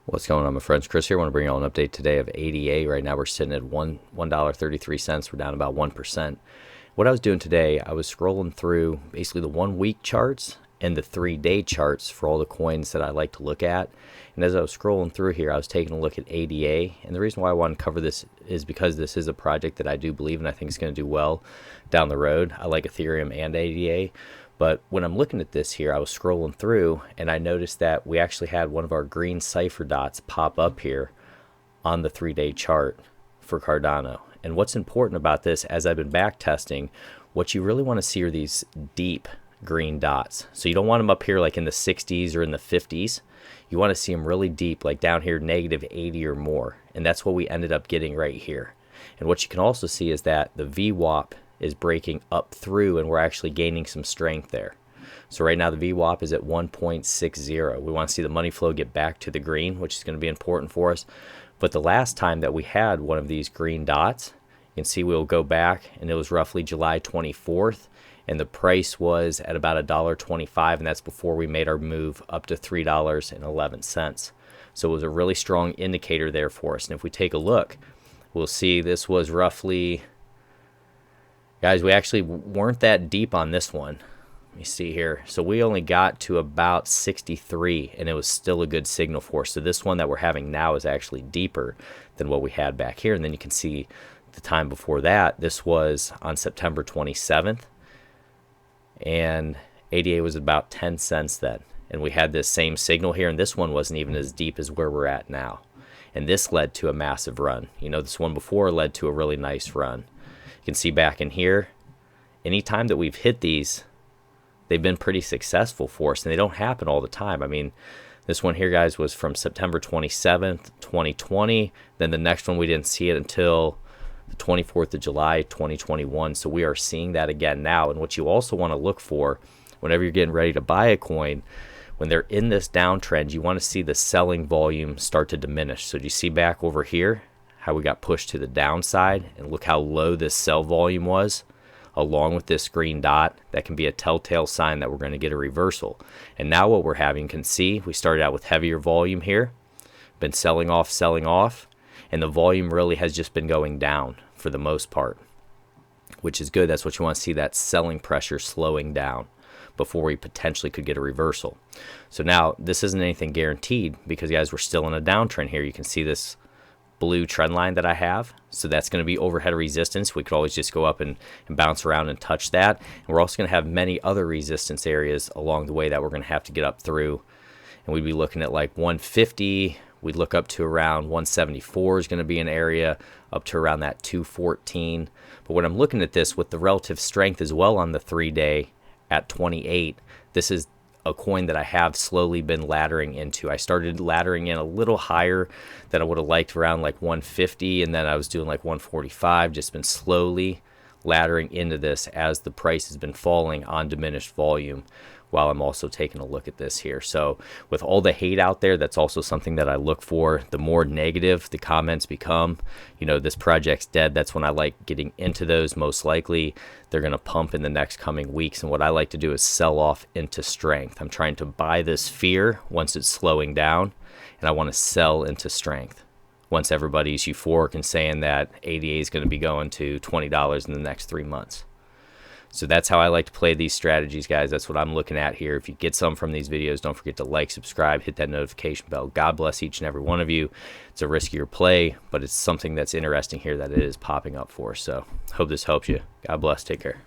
What's going on, my friends? Chris here. I want to bring you all an update today of ADA. Right now we're sitting at $1.33. We're down about 1%. What I was doing today, I was scrolling through basically the 1 week charts and the 3 day charts for all the coins that I like to look at. And as I was scrolling through here, I was taking a look at ADA. And the reason why I want to cover this is because this is a project that I do believe and I think is going to do well down the road. I like Ethereum and ADA. But when I'm looking at this here, I was scrolling through and I noticed that we actually had one of our green cipher dots pop up here on the 3 day chart for Cardano. And what's important about this, as I've been back testing, what you really want to see are these deep green dots. So you don't want them up here like in the 60s or in the 50s. You want to see them really deep, like down here -80 or more. And that's what we ended up getting right here. And what you can also see is that the VWAP is breaking up through and we're actually gaining some strength there. So right now the VWAP is at 1.60. We want to see the money flow get back to the green, which is going to be important for us. But the last time that we had one of these green dots, you can see we'll go back and it was roughly July 24th and the price was at about $1.25, and that's before we made our move up to $3.11. So it was a really strong indicator there for us. And if we take a look, we'll see this was roughly, guys, we actually weren't that deep on this one. Let me see here. So we only got to about 63 and it was still a good signal for us. So this one that we're having now is actually deeper than what we had back here. And then you can see the time before that, this was on September 27th. And ADA was about 10 cents then. And we had this same signal here. And this one wasn't even as deep as where we're at now. And this led to a massive run. You know, this one before led to a really nice run. You can see back in here, anytime that we've hit these, they've been pretty successful for us, and they don't happen all the time. I mean, this one here, guys, was from September 27th, 2020. Then the next one, we didn't see it until the 24th of July, 2021. So we are seeing that again now. And what you also want to look for whenever you're getting ready to buy a coin, when they're in this downtrend, you want to see the selling volume start to diminish. So do you see back over here how we got pushed to the downside, and look how low this sell volume was along with this green dot? That can be a telltale sign that we're going to get a reversal. And now what we're having, you can see we started out with heavier volume here, been selling off, and the volume really has just been going down for the most part, which is good. That's what you want to see, that selling pressure slowing down before we potentially could get a reversal. So now this isn't anything guaranteed because, guys, we're still in a downtrend here. You can see this blue trend line that I have. So that's going to be overhead resistance. We could always just go up and bounce around and touch that. And we're also going to have many other resistance areas along the way that we're going to have to get up through. And we'd be looking at like 150. We'd look up to around 174 is going to be an area, up to around that 214. But when I'm looking at this with the relative strength as well on the 3 day at 28, this is a coin that I have slowly been laddering into. I started laddering in a little higher than I would have liked, around like 150, and then I was doing like 145, just been slowly laddering into this as the price has been falling on diminished volume, while I'm also taking a look at this here. So with all the hate out there, that's also something that I look for. The more negative the comments become, you know, this project's dead, that's when I like getting into those. Most likely they're going to pump in the next coming weeks, and what I like to do is sell off into strength. I'm trying to buy this fear once it's slowing down, and I want to sell into strength once everybody's euphoric and saying that ADA is going to be going to $20 in the next 3 months. So that's how I like to play these strategies, guys. That's what I'm looking at here. If you get some from these videos, don't forget to like, subscribe, hit that notification bell. God bless each and every one of you. It's a riskier play, but it's something that's interesting here that it is popping up for. So hope this helps you. God bless. Take care.